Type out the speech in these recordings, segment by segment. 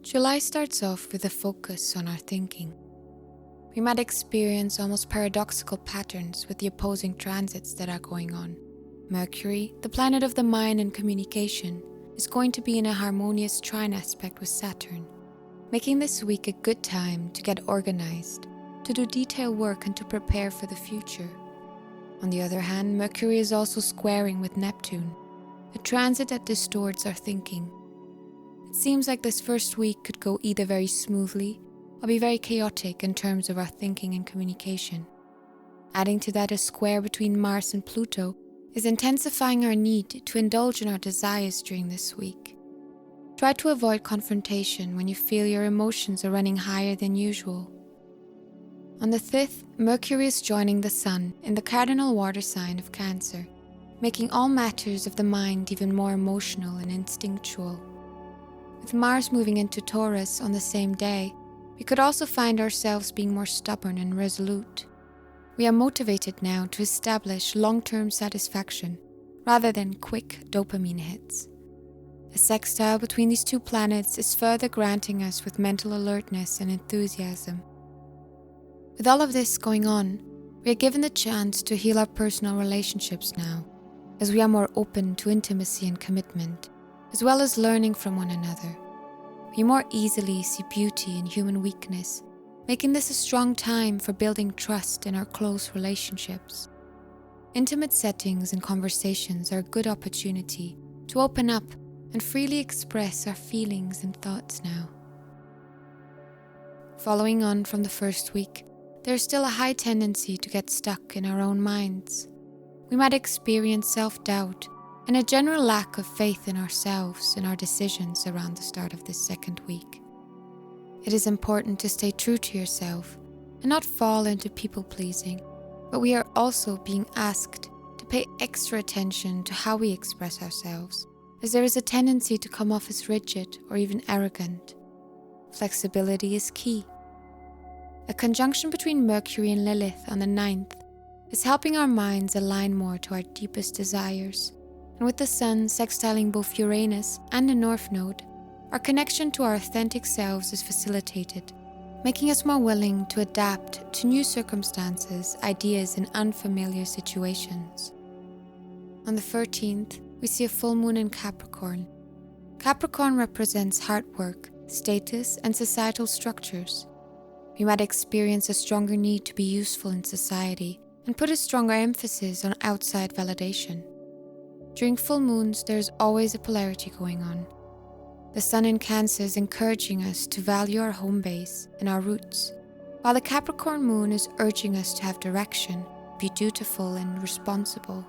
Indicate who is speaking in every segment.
Speaker 1: July starts off with a focus on our thinking. We might experience almost paradoxical patterns with the opposing transits that are going on. Mercury, the planet of the mind and communication, is going to be in a harmonious trine aspect with Saturn, making this week a good time to get organized, to do detailed work and to prepare for the future. On the other hand, Mercury is also squaring with Neptune, a transit that distorts our thinking. It seems like this first week could go either very smoothly or be very chaotic in terms of our thinking and communication. Adding to that, a square between Mars and Pluto is intensifying our need to indulge in our desires during this week. Try to avoid confrontation when you feel your emotions are running higher than usual. On the 5th, Mercury is joining the Sun in the cardinal water sign of Cancer, making all matters of the mind even more emotional and instinctual. With Mars moving into Taurus on the same day, we could also find ourselves being more stubborn and resolute. We are motivated now to establish long-term satisfaction rather than quick dopamine hits. A sextile between these two planets is further granting us with mental alertness and enthusiasm. With all of this going on, we are given the chance to heal our personal relationships now, as we are more open to intimacy and commitment, as well as learning from one another. We more easily see beauty in human weakness, making this a strong time for building trust in our close relationships. Intimate settings and conversations are a good opportunity to open up and freely express our feelings and thoughts now. Following on from the first week, there is still a high tendency to get stuck in our own minds. We might experience self-doubt and a general lack of faith in ourselves and our decisions around the start of this second week. It is important to stay true to yourself and not fall into people-pleasing, but we are also being asked to pay extra attention to how we express ourselves, as there is a tendency to come off as rigid or even arrogant. Flexibility is key. A conjunction between Mercury and Lilith on the 9th is helping our minds align more to our deepest desires, and with the Sun sextiling both Uranus and the North Node, our connection to our authentic selves is facilitated, making us more willing to adapt to new circumstances, ideas, and unfamiliar situations. On the 13th, we see a full moon in Capricorn. Capricorn represents hard work, status, and societal structures. We might experience a stronger need to be useful in society and put a stronger emphasis on outside validation. During full moons, there is always a polarity going on. The Sun in Cancer is encouraging us to value our home base and our roots, while the Capricorn moon is urging us to have direction, be dutiful and responsible.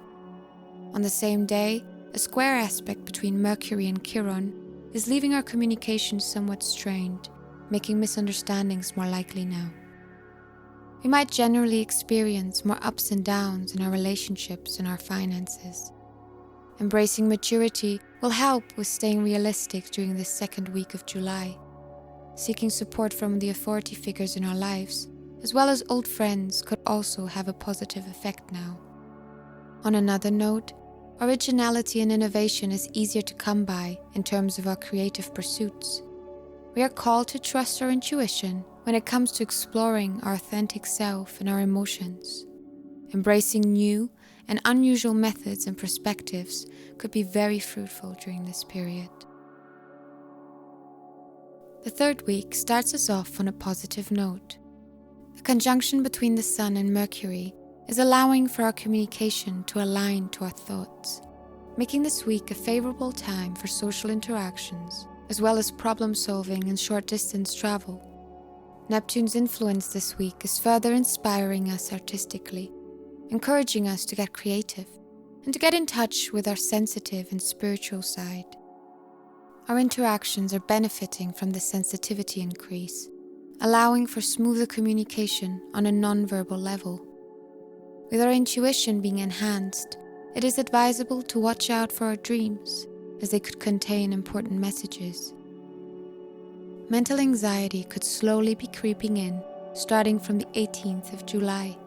Speaker 1: On the same day, a square aspect between Mercury and Chiron is leaving our communication somewhat strained, making misunderstandings more likely now. We might generally experience more ups and downs in our relationships and our finances. Embracing maturity will help with staying realistic during this second week of July. Seeking support from the authority figures in our lives, as well as old friends, could also have a positive effect now. On another note, originality and innovation is easier to come by in terms of our creative pursuits. We are called to trust our intuition when it comes to exploring our authentic self and our emotions. Embracing new and unusual methods and perspectives could be very fruitful during this period. The third week starts us off on a positive note. The conjunction between the Sun and Mercury is allowing for our communication to align to our thoughts, making this week a favorable time for social interactions, as well as problem solving and short distance travel. Neptune's influence this week is further inspiring us artistically, encouraging us to get creative and to get in touch with our sensitive and spiritual side. Our interactions are benefiting from the sensitivity increase, allowing for smoother communication on a non-verbal level. With our intuition being enhanced, it is advisable to watch out for our dreams, as they could contain important messages. Mental anxiety could slowly be creeping in, starting from the 18th of July.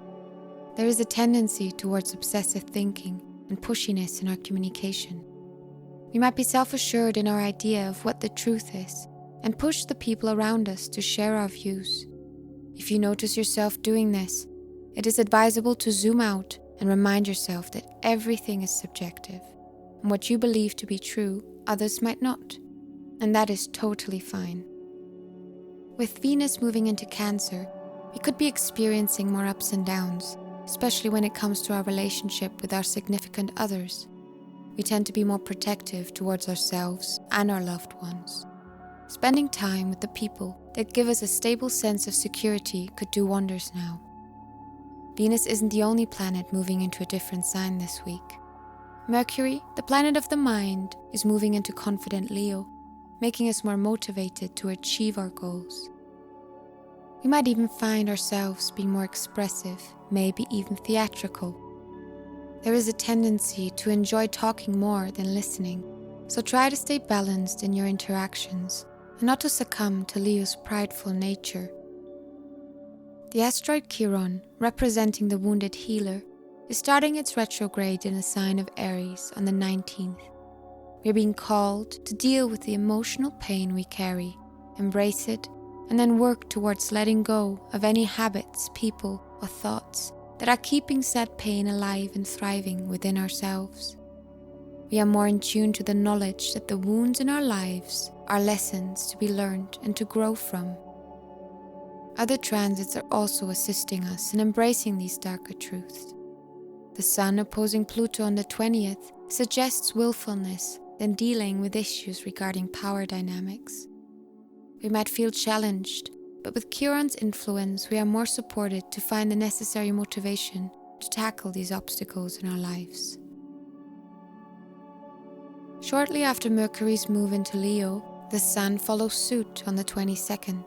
Speaker 1: There is a tendency towards obsessive thinking and pushiness in our communication. We might be self-assured in our idea of what the truth is, and push the people around us to share our views. If you notice yourself doing this, it is advisable to zoom out and remind yourself that everything is subjective, and what you believe to be true, others might not, and that is totally fine. With Venus moving into Cancer, we could be experiencing more ups and downs, especially when it comes to our relationship with our significant others. We tend to be more protective towards ourselves and our loved ones. Spending time with the people that give us a stable sense of security could do wonders now. Venus isn't the only planet moving into a different sign this week. Mercury, the planet of the mind, is moving into confident Leo, making us more motivated to achieve our goals. We might even find ourselves being more expressive, maybe even theatrical. There is a tendency to enjoy talking more than listening, so try to stay balanced in your interactions and not to succumb to Leo's prideful nature. The asteroid Chiron, representing the wounded healer, is starting its retrograde in the sign of Aries on the 19th. We are being called to deal with the emotional pain we carry, embrace it, and then work towards letting go of any habits, people, or thoughts that are keeping said pain alive and thriving within ourselves. We are more in tune to the knowledge that the wounds in our lives are lessons to be learned and to grow from. Other transits are also assisting us in embracing these darker truths. The Sun opposing Pluto on the 20th suggests willfulness than dealing with issues regarding power dynamics. We might feel challenged, but with Chiron's influence we are more supported to find the necessary motivation to tackle these obstacles in our lives. Shortly after Mercury's move into Leo, the Sun follows suit on the 22nd.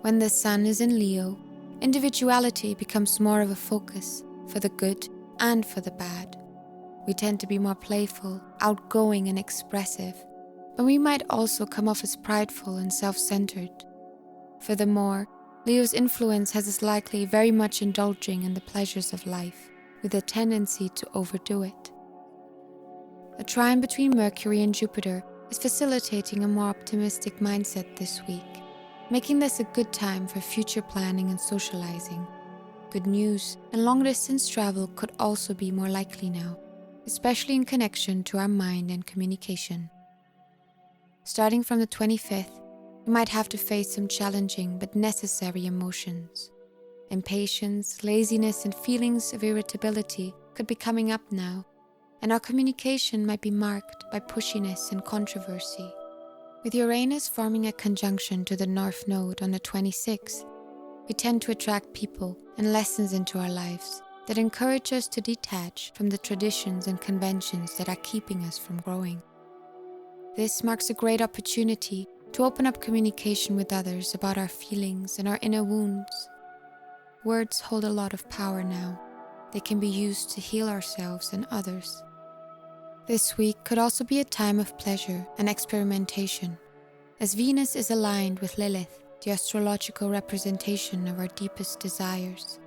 Speaker 1: When the Sun is in Leo, individuality becomes more of a focus for the good and for the bad. We tend to be more playful, outgoing and expressive, but we might also come off as prideful and self-centered. Furthermore, Leo's influence has us likely very much indulging in the pleasures of life, with a tendency to overdo it. A trine between Mercury and Jupiter is facilitating a more optimistic mindset this week, making this a good time for future planning and socializing. Good news and long-distance travel could also be more likely now, especially in connection to our mind and communication. Starting from the 25th, we might have to face some challenging but necessary emotions. Impatience, laziness, and feelings of irritability could be coming up now, and our communication might be marked by pushiness and controversy. With Uranus forming a conjunction to the North Node on the 26th, we tend to attract people and lessons into our lives that encourage us to detach from the traditions and conventions that are keeping us from growing. This marks a great opportunity to open up communication with others about our feelings and our inner wounds. Words hold a lot of power now. They can be used to heal ourselves and others. This week could also be a time of pleasure and experimentation, as Venus is aligned with Lilith, the astrological representation of our deepest desires.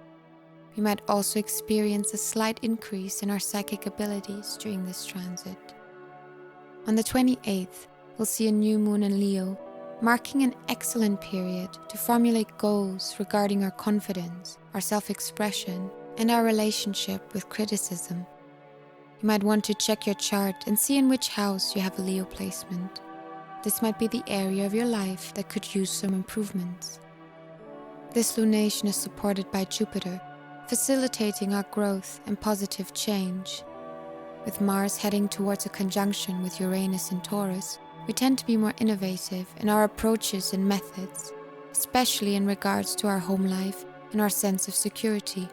Speaker 1: We might also experience a slight increase in our psychic abilities during this transit. On the 28th, we'll see a new moon in Leo, marking an excellent period to formulate goals regarding our confidence, our self-expression, and our relationship with criticism. You might want to check your chart and see in which house you have a Leo placement. This might be the area of your life that could use some improvements. This lunation is supported by Jupiter, facilitating our growth and positive change. With Mars heading towards a conjunction with Uranus and Taurus, we tend to be more innovative in our approaches and methods, especially in regards to our home life and our sense of security.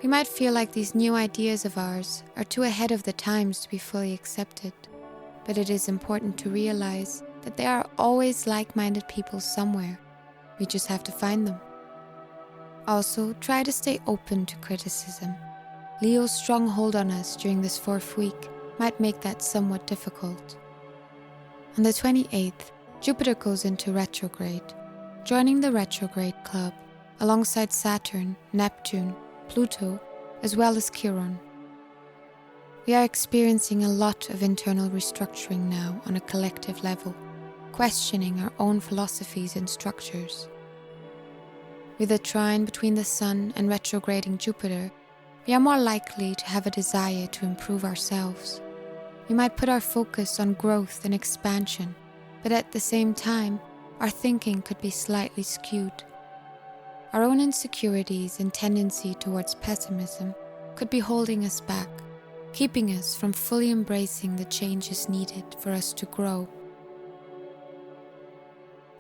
Speaker 1: We might feel like these new ideas of ours are too ahead of the times to be fully accepted, but it is important to realize that there are always like-minded people somewhere. We just have to find them. Also, try to stay open to criticism. Leo's strong hold on us during this 4th week might make that somewhat difficult. On the 28th, Jupiter goes into retrograde, joining the retrograde club alongside Saturn, Neptune, Pluto, as well as Chiron. We are experiencing a lot of internal restructuring now on a collective level, questioning our own philosophies and structures. With a trine between the Sun and retrograding Jupiter, we are more likely to have a desire to improve ourselves. We might put our focus on growth and expansion, but at the same time, our thinking could be slightly skewed. Our own insecurities and tendency towards pessimism could be holding us back, keeping us from fully embracing the changes needed for us to grow.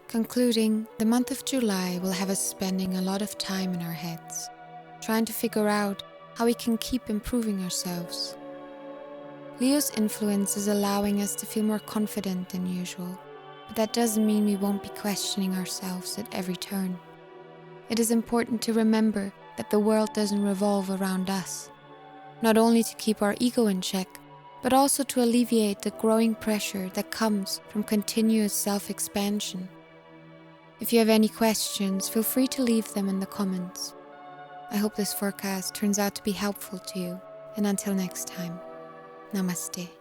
Speaker 1: Concluding, the month of July will have us spending a lot of time in our heads, trying to figure out how we can keep improving ourselves. Leo's influence is allowing us to feel more confident than usual, but that doesn't mean we won't be questioning ourselves at every turn. It is important to remember that the world doesn't revolve around us, not only to keep our ego in check, but also to alleviate the growing pressure that comes from continuous self-expansion. If you have any questions, feel free to leave them in the comments. I hope this forecast turns out to be helpful to you, and until next time, Namaste.